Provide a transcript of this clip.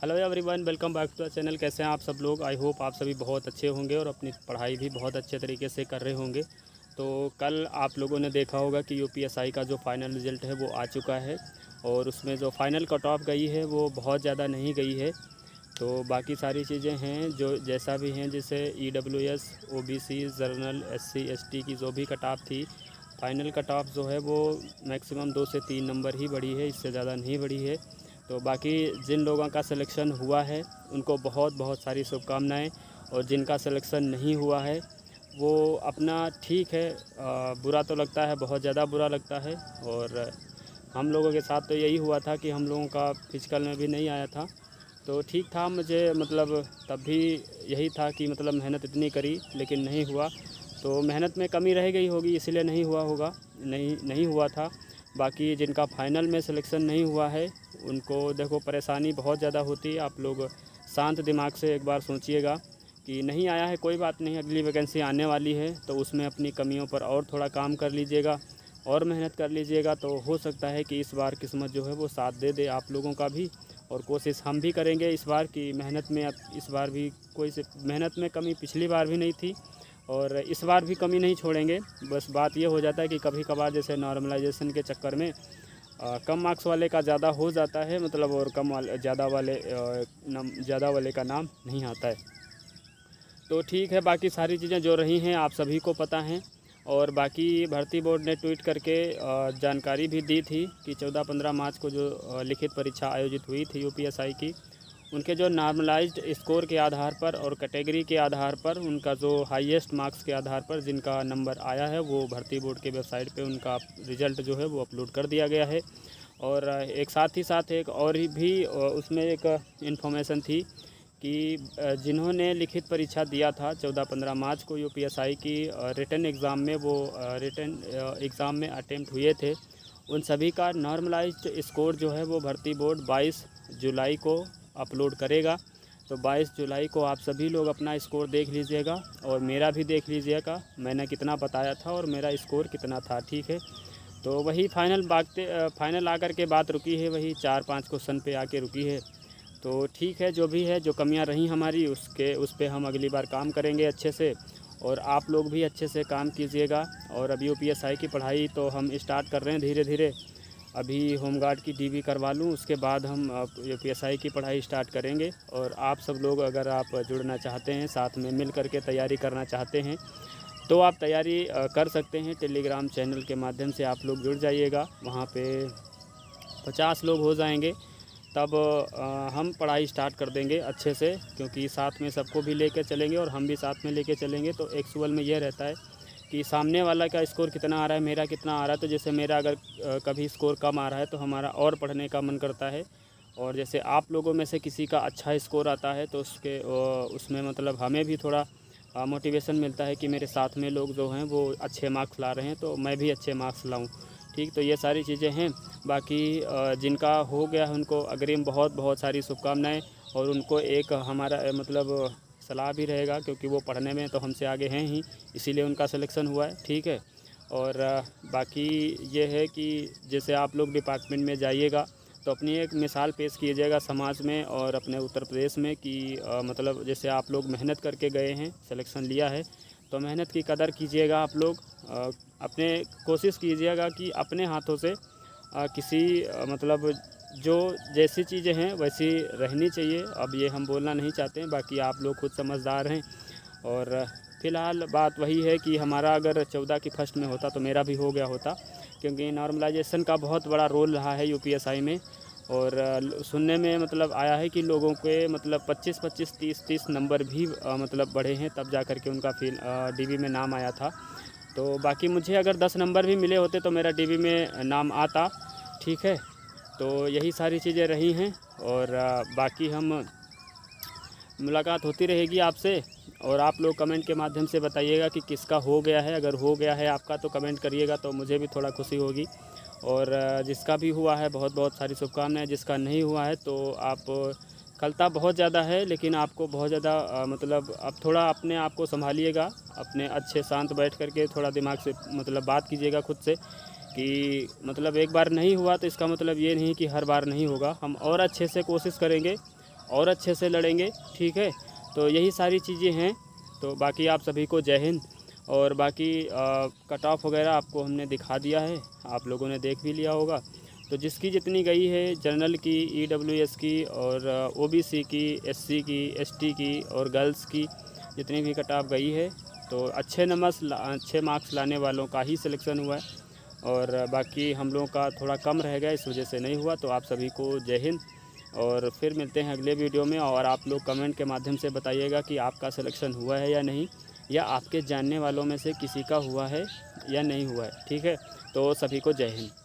Hello everyone, welcome back to the channel. कैसे हैं आप सब लोग? आई होप आप सभी बहुत अच्छे होंगे और अपनी पढ़ाई भी बहुत अच्छे तरीके से कर रहे होंगे। तो कल आप लोगों ने देखा होगा कि यूपीएसआई का जो फाइनल रिज़ल्ट है वो आ चुका है और उसमें जो फाइनल कट ऑफ गई है वो बहुत ज़्यादा नहीं गई है। तो बाकी सारी चीज़ें हैं जो जैसा भी हैं, जैसे EWS, OBC, general, SC, ST की जो भी कट ऑफ थी, फाइनल कट ऑफ जो है वो मैक्सिमम 2 से 3 नंबर ही बढ़ी है, इससे ज़्यादा नहीं बढ़ी है। तो बाकी जिन लोगों का सिलेक्शन हुआ है उनको बहुत बहुत सारी शुभकामनाएं, और जिनका सिलेक्शन नहीं हुआ है वो अपना ठीक है, बुरा तो लगता है, बहुत ज़्यादा बुरा लगता है। और हम लोगों के साथ तो यही हुआ था कि हम लोगों का फिजिकल में भी नहीं आया था, तो ठीक था। मुझे मतलब तब भी यही था कि मतलब मेहनत इतनी करी लेकिन नहीं हुआ, तो मेहनत में कमी रह गई होगी, इसलिए नहीं हुआ होगा, नहीं हुआ था। बाकी जिनका फ़ाइनल में सिलेक्शन नहीं हुआ है उनको देखो परेशानी बहुत ज़्यादा होती है। आप लोग शांत दिमाग से एक बार सोचिएगा कि नहीं आया है कोई बात नहीं, अगली वैकेंसी आने वाली है तो उसमें अपनी कमियों पर और थोड़ा काम कर लीजिएगा और मेहनत कर लीजिएगा। तो हो सकता है कि इस बार किस्मत जो है वो साथ दे दे आप लोगों का भी, और कोशिश हम भी करेंगे इस बार की मेहनत में। अब इस बार भी कोई से मेहनत में कमी पिछली बार भी नहीं थी और इस बार भी कमी नहीं छोड़ेंगे। बस बात ये हो जाता है कि कभी कभार जैसे नॉर्मलाइजेशन के चक्कर में कम मार्क्स वाले का ज़्यादा हो जाता है, मतलब, और कम वाले ज़्यादा वाले का नाम नहीं आता है। तो ठीक है, बाकी सारी चीज़ें जो रही हैं आप सभी को पता हैं। और बाकी भर्ती बोर्ड ने ट्वीट करके जानकारी भी दी थी कि 14-15 मार्च को जो लिखित परीक्षा आयोजित हुई थी यूपीएसआई की, उनके जो नॉर्मलाइज्ड स्कोर के आधार पर और कैटेगरी के आधार पर, उनका जो हाईएस्ट मार्क्स के आधार पर जिनका नंबर आया है वो भर्ती बोर्ड के वेबसाइट पे उनका रिज़ल्ट जो है वो अपलोड कर दिया गया है। और एक साथ ही साथ एक और भी उसमें एक इन्फॉर्मेशन थी कि जिन्होंने लिखित परीक्षा दिया था 14-15 मार्च को यूपीएसआई की रिटन एग्ज़ाम में, वो रिटन एग्ज़ाम में अटेम्प्ट हुए थे, उन सभी का नॉर्मलाइज्ड स्कोर जो है वो भर्ती बोर्ड 22 जुलाई को अपलोड करेगा। तो 22 जुलाई को आप सभी लोग अपना स्कोर देख लीजिएगा और मेरा भी देख लीजिएगा, मैंने कितना बताया था और मेरा स्कोर कितना था, ठीक है। तो वही फाइनल आकर के बात रुकी है, वही 4-5 क्वेश्चन पे आके रुकी है। तो ठीक है, जो भी है, जो कमियां रही हमारी उस पे हम अगली बार काम करेंगे अच्छे से, और आप लोग भी अच्छे से काम कीजिएगा। और अभी यूपीएसआई की पढ़ाई तो हम स्टार्ट कर रहे हैं धीरे धीरे। अभी होमगार्ड की डीबी करवा लूँ, उसके बाद हम यूपीएसआई की पढ़ाई स्टार्ट करेंगे। और आप सब लोग अगर आप जुड़ना चाहते हैं, साथ में मिल करके तैयारी करना चाहते हैं, तो आप तैयारी कर सकते हैं। टेलीग्राम चैनल के माध्यम से आप लोग जुड़ जाइएगा, वहाँ पे 50 लोग हो जाएंगे, तब हम पढ़ाई स्टार्ट कर देंगे अच्छे से, क्योंकि साथ में सबको भी लेकर चलेंगे और हम भी साथ में लेकर चलेंगे। तो एक्चुअल में ये रहता है कि सामने वाला का स्कोर कितना आ रहा है, मेरा कितना आ रहा है। तो जैसे मेरा अगर कभी स्कोर कम आ रहा है तो हमारा और पढ़ने का मन करता है, और जैसे आप लोगों में से किसी का अच्छा स्कोर आता है तो उसमें मतलब हमें भी थोड़ा मोटिवेशन मिलता है कि मेरे साथ में लोग जो हैं वो अच्छे मार्क्स ला रहे हैं, तो मैं भी अच्छे मार्क्स लाऊं। ठीक, तो ये सारी चीज़ें हैं। बाकी जिनका हो गया है उनको अग्रिम बहुत बहुत सारी शुभकामनाएं, और उनको एक हमारा मतलब सलाह भी रहेगा, क्योंकि वो पढ़ने में तो हमसे आगे हैं ही, इसीलिए उनका सिलेक्शन हुआ है, ठीक है। और बाकी ये है कि जैसे आप लोग डिपार्टमेंट में जाइएगा तो अपनी एक मिसाल पेश कीजिएगा समाज में और अपने उत्तर प्रदेश में कि मतलब जैसे आप लोग मेहनत करके गए हैं, सिलेक्शन लिया है, तो मेहनत की कदर कीजिएगा आप लोग। अपने कोशिश कीजिएगा कि अपने हाथों से किसी मतलब जो जैसी चीज़ें हैं वैसी रहनी चाहिए। अब ये हम बोलना नहीं चाहते हैं, बाकी आप लोग खुद समझदार हैं। और फ़िलहाल बात वही है कि हमारा अगर 14 की फर्स्ट में होता तो मेरा भी हो गया होता, क्योंकि नॉर्मलाइजेशन का बहुत बड़ा रोल रहा है यूपीएसआई में। और सुनने में मतलब आया है कि लोगों के मतलब 25-25, 30-30 नंबर भी मतलब बढ़े हैं, तब जा कर के उनका फिर डीबी में नाम आया था। तो बाकी मुझे अगर 10 नंबर भी मिले होते तो मेरा डीबी में नाम आता, ठीक है। तो यही सारी चीज़ें रही हैं, और बाकी हम मुलाकात होती रहेगी आपसे। और आप लोग कमेंट के माध्यम से बताइएगा कि किसका हो गया है, अगर हो गया है आपका तो कमेंट करिएगा, तो मुझे भी थोड़ा खुशी होगी। और जिसका भी हुआ है बहुत बहुत सारी शुभकामनाएं, जिसका नहीं हुआ है तो आप खलता बहुत ज़्यादा है, लेकिन आपको बहुत ज़्यादा मतलब अब थोड़ा अपने आप को संभालिएगा, अपने अच्छे शांत बैठ करके थोड़ा दिमाग से मतलब बात कीजिएगा खुद से कि मतलब एक बार नहीं हुआ तो इसका मतलब ये नहीं कि हर बार नहीं होगा, हम और अच्छे से कोशिश करेंगे और अच्छे से लड़ेंगे, ठीक है। तो यही सारी चीज़ें हैं। तो बाकी आप सभी को जय हिंद। और बाकी कट ऑफ वगैरह आपको हमने दिखा दिया है, आप लोगों ने देख भी लिया होगा। तो जिसकी जितनी गई है, जनरल की, EWS की और OBC की, SC की, ST की और गर्ल्स की जितनी भी कट ऑफ गई है, तो अच्छे मार्क्स लाने वालों का ही सिलेक्शन हुआ है। और बाकी हम लोगों का थोड़ा कम रह गया, इस वजह से नहीं हुआ। तो आप सभी को जय हिंद। और फिर मिलते हैं अगले वीडियो में। और आप लोग कमेंट के माध्यम से बताइएगा कि आपका सिलेक्शन हुआ है या नहीं, या आपके जानने वालों में से किसी का हुआ है या नहीं हुआ है, ठीक है। तो सभी को जय हिंद।